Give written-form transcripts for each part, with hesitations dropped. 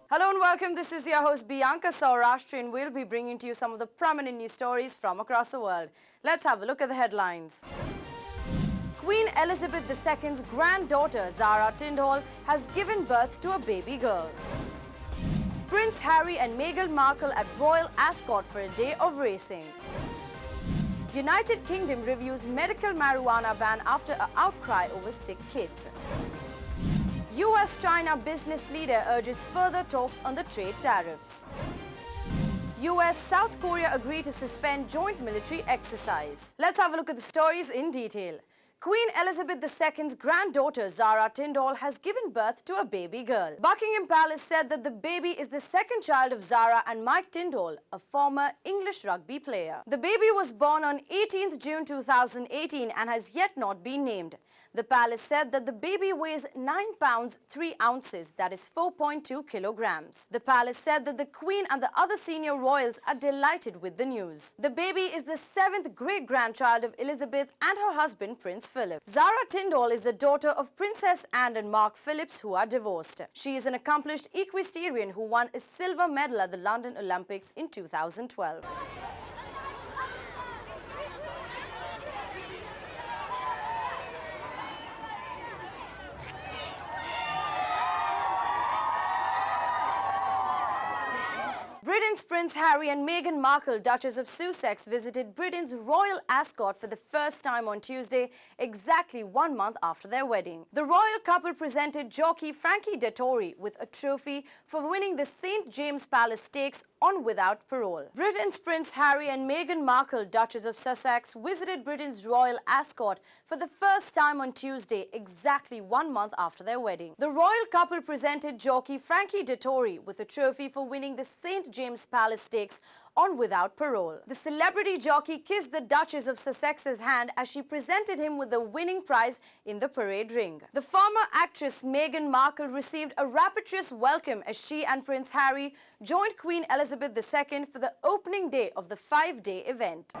Hello and welcome. This is your host Bianca Saurashtra and we'll be bringing to you some of the prominent news stories from across the world. Let's have a look at the headlines. Queen Elizabeth II's granddaughter Zara Tindall has given birth to a baby girl. Prince Harry and Meghan Markle at Royal Ascot for a day of racing. United Kingdom reviews medical marijuana ban after an outcry over sick kids. US-China business leader urges further talks on the trade tariffs. US-South Korea agree to suspend joint military exercise. Let's have a look at the stories in detail. Queen Elizabeth II's granddaughter Zara Tindall has given birth to a baby girl. Buckingham Palace said that the baby is the second child of Zara and Mike Tindall, a former English rugby player. The baby was born on 18th June 2018 and has yet not been named. The palace said that the baby weighs 9 pounds 3 ounces, that is 4.2 kilograms. The palace said that the Queen and the other senior royals are delighted with the news. The baby is the 7th great-grandchild of Elizabeth and her husband Prince Philip. Zara Tindall is the daughter of Princess Anne and Mark Phillips, who are divorced. She is an accomplished equestrian who won a silver medal at the London Olympics in 2012. Britain's Prince Harry and Meghan Markle, Duchess of Sussex, visited Britain's Royal Ascot for the first time on Tuesday, exactly 1 month after their wedding. The royal couple presented jockey Frankie Dettori with a trophy for winning the St. James Palace Stakes on without parole. Britain's Prince Harry and Meghan Markle, Duchess of Sussex, visited Britain's Royal Ascot for the first time on Tuesday, exactly 1 month after their wedding. The royal couple presented jockey Frankie Dettori with a trophy for winning the St. James Palace Stakes on without parole. The celebrity jockey kissed the Duchess of Sussex's hand as she presented him with the winning prize in the parade ring. The former actress Meghan Markle received a rapturous welcome as she and Prince Harry joined Queen Elizabeth II for the opening day of the 5-day event.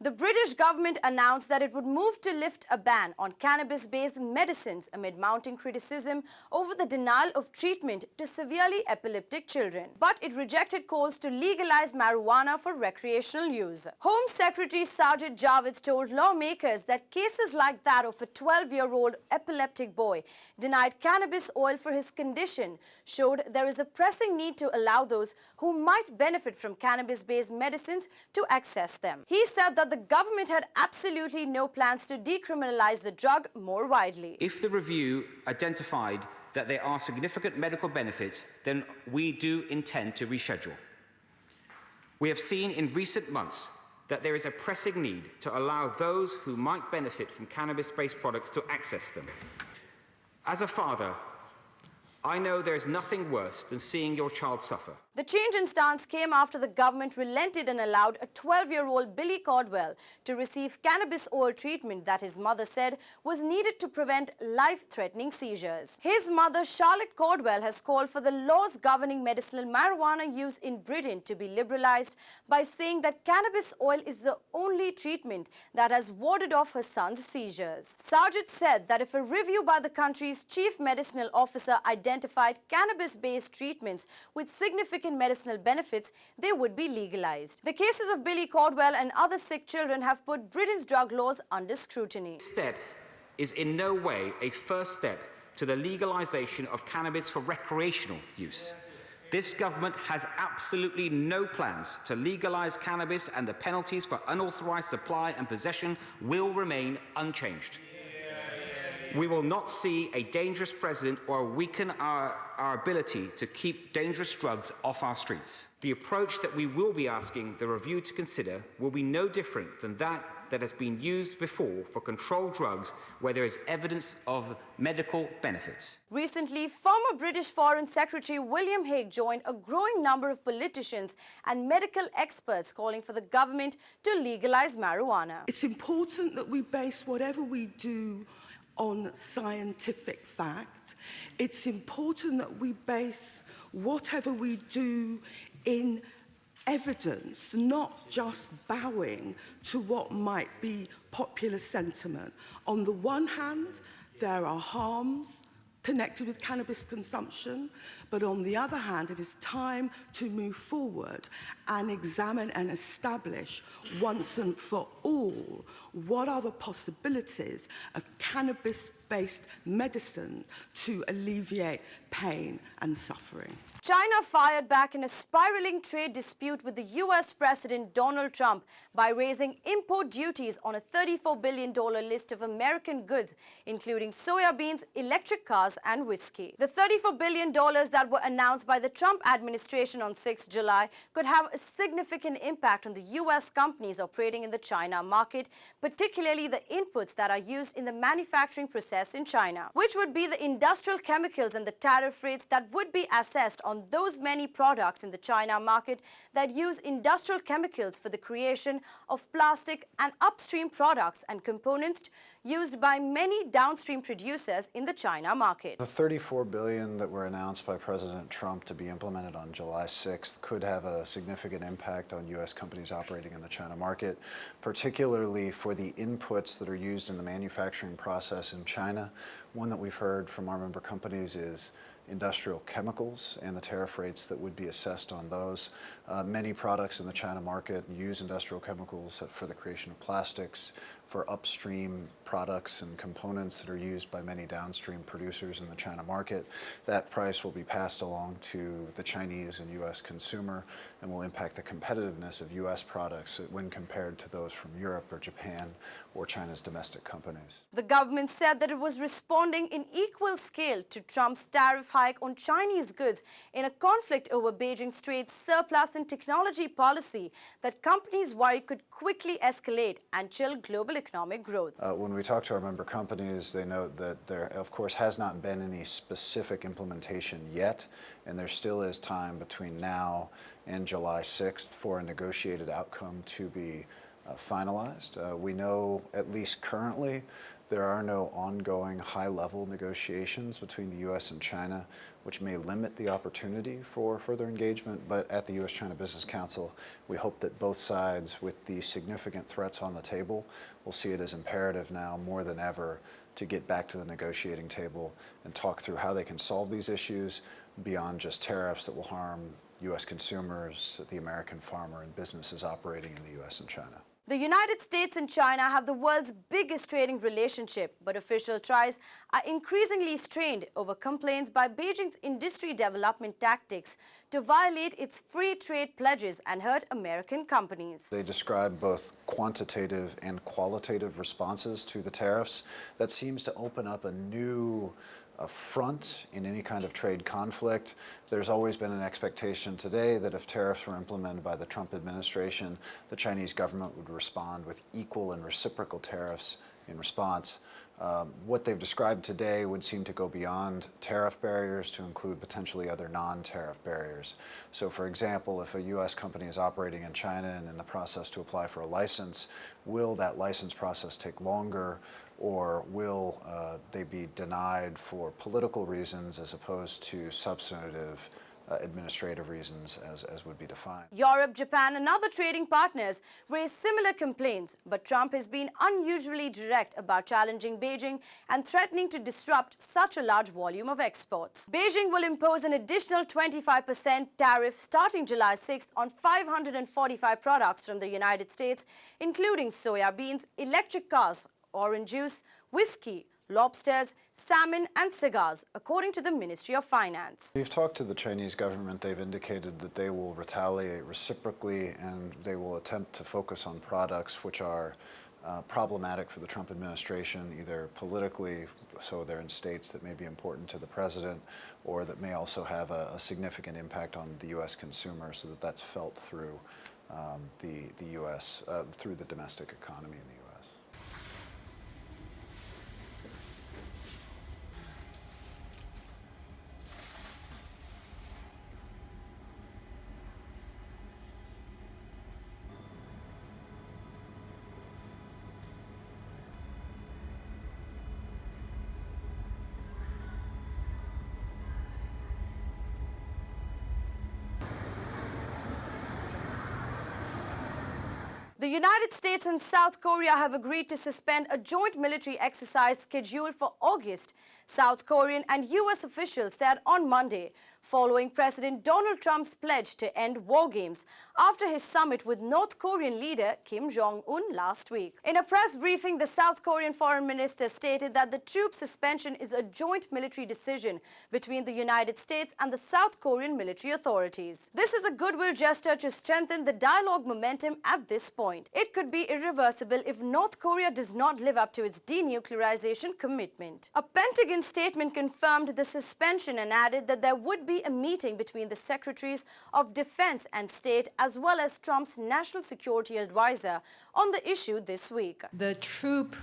The British government announced that it would move to lift a ban on cannabis-based medicines amid mounting criticism over the denial of treatment to severely epileptic children. But it rejected calls to legalize marijuana for recreational use. Home Secretary Sajid Javid told lawmakers that cases like that of a 12-year-old epileptic boy denied cannabis oil for his condition showed there is a pressing need to allow those who might benefit from cannabis-based medicines to access them. He said that the government had absolutely no plans to decriminalize the drug more widely. If the review identified that there are significant medical benefits, then we do intend to reschedule. We have seen in recent months that there is a pressing need to allow those who might benefit from cannabis-based products to access them. As a father, I know there is nothing worse than seeing your child suffer. The change in stance came after the government relented and allowed a 12-year-old Billy Caldwell to receive cannabis oil treatment that his mother said was needed to prevent life-threatening seizures. His mother, Charlotte Caldwell, has called for the laws governing medicinal marijuana use in Britain to be liberalized by saying that cannabis oil is the only treatment that has warded off her son's seizures. Sargent said that if a review by the country's chief medicinal officer identified cannabis-based treatments with significant medicinal benefits, they would be legalized. The cases of Billy Caldwell and other sick children have put Britain's drug laws under scrutiny. This step is in no way a first step to the legalization of cannabis for recreational use. This government has absolutely no plans to legalize cannabis, and the penalties for unauthorized supply and possession will remain unchanged. We will not see a dangerous president or weaken our ability to keep dangerous drugs off our streets. The approach that we will be asking the review to consider will be no different than that has been used before for controlled drugs where there is evidence of medical benefits. Recently, former British Foreign Secretary William Hague joined a growing number of politicians and medical experts calling for the government to legalize marijuana. It's important that we base whatever we do on scientific fact. It's important that we base whatever we do in evidence, not just bowing to what might be popular sentiment. On the one hand, there are harms connected with cannabis consumption, but on the other hand, it is time to move forward and examine and establish once and for all what are the possibilities of cannabis-based medicine to alleviate pain and suffering. China fired back in a spiraling trade dispute with the US President Donald Trump by raising import duties on a $34 billion list of American goods, including soya beans, electric cars, and whiskey. The $34 billion that were announced by the Trump administration on 6 July could have a significant impact on the US companies operating in the China market, particularly the inputs that are used in the manufacturing process in China, which would be the industrial chemicals and the tariff rates that would be assessed on those many products in the China market that use industrial chemicals for the creation of plastic and upstream products and components used by many downstream producers in the China market. The $34 billion that were announced by President Trump to be implemented on July 6th could have a significant impact on U.S. companies operating in the China market, particularly for the inputs that are used in the manufacturing process in China. One that we've heard from our member companies is industrial chemicals and the tariff rates that would be assessed on those. Many products in the China market use industrial chemicals for the creation of plastics, for upstream products and components that are used by many downstream producers in the China market. That price will be passed along to the Chinese and U.S. consumer and will impact the competitiveness of U.S. products when compared to those from Europe or Japan or China's domestic companies. The government said that it was responding in equal scale to Trump's tariff hike on Chinese goods in a conflict over Beijing's trade surplus and technology policy that companies worry could quickly escalate and chill global economic growth. When we talk to our member companies, they note that there, of course, has not been any specific implementation yet, and there still is time between now and July 6th for a negotiated outcome to be finalized. We know, at least currently, there are no ongoing high-level negotiations between the U.S. and China, which may limit the opportunity for further engagement. But at the U.S.-China Business Council, we hope that both sides, with the significant threats on the table, will see it as imperative now more than ever to get back to the negotiating table and talk through how they can solve these issues beyond just tariffs that will harm U.S. consumers, the American farmer, and businesses operating in the U.S. and China. The United States and China have the world's biggest trading relationship, but official ties are increasingly strained over complaints by Beijing's industry development tactics to violate its free trade pledges and hurt American companies. They describe both quantitative and qualitative responses to the tariffs. That seems to open up a new a front in any kind of trade conflict. There's always been an expectation today that if tariffs were implemented by the Trump administration, the Chinese government would respond with equal and reciprocal tariffs in response. What they've described today would seem to go beyond tariff barriers to include potentially other non-tariff barriers. So for example, if a U.S. company is operating in China and in the process to apply for a license, will that license process take longer, or will they be denied for political reasons as opposed to substantive administrative reasons as would be defined? Europe, Japan and other trading partners raised similar complaints, but Trump has been unusually direct about challenging Beijing and threatening to disrupt such a large volume of exports. Beijing will impose an additional 25% tariff starting July 6th on 545 products from the United States, including soya beans, electric cars, orange juice, whiskey, lobsters, salmon and cigars, according to the Ministry of Finance. We've talked to the Chinese government. They've indicated that they will retaliate reciprocally and they will attempt to focus on products which are problematic for the Trump administration, either politically, so they're in states that may be important to the president, or that may also have a significant impact on the U.S. consumer, so that that's felt through the U.S., through the domestic economy in the U.S. The United States and South Korea have agreed to suspend a joint military exercise scheduled for August, South Korean and U.S. officials said on Monday, following President Donald Trump's pledge to end war games after his summit with North Korean leader Kim Jong-un last week. In a press briefing, the South Korean foreign minister stated that the troop suspension is a joint military decision between the United States and the South Korean military authorities. This is a goodwill gesture to strengthen the dialogue momentum at this point. It could be irreversible if North Korea does not live up to its denuclearization commitment. A Pentagon statement confirmed the suspension and added that there would be a meeting between the Secretaries of Defense and State as well as Trump's national security advisor on the issue this week. The troop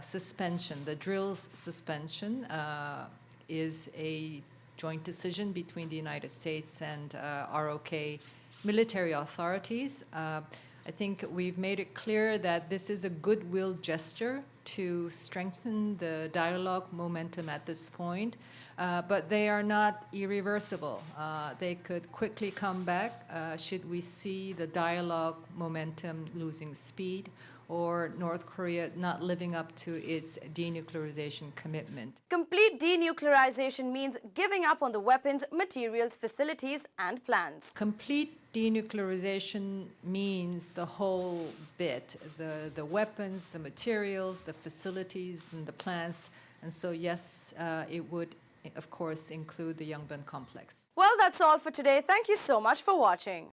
suspension, the drills suspension, is a joint decision between the United States and ROK military authorities. I think we've made it clear that this is a goodwill gesture to strengthen the dialogue momentum at this point, but they are not irreversible. They could quickly come back should we see the dialogue momentum losing speed or North Korea not living up to its denuclearization commitment. Complete denuclearization means giving up on the weapons, materials, facilities and plans. Complete denuclearization means the whole bit, the weapons, the materials, the facilities and the plants. And so yes, it would of course include the Yongbyon complex. Well, that's all for today. Thank you so much for watching.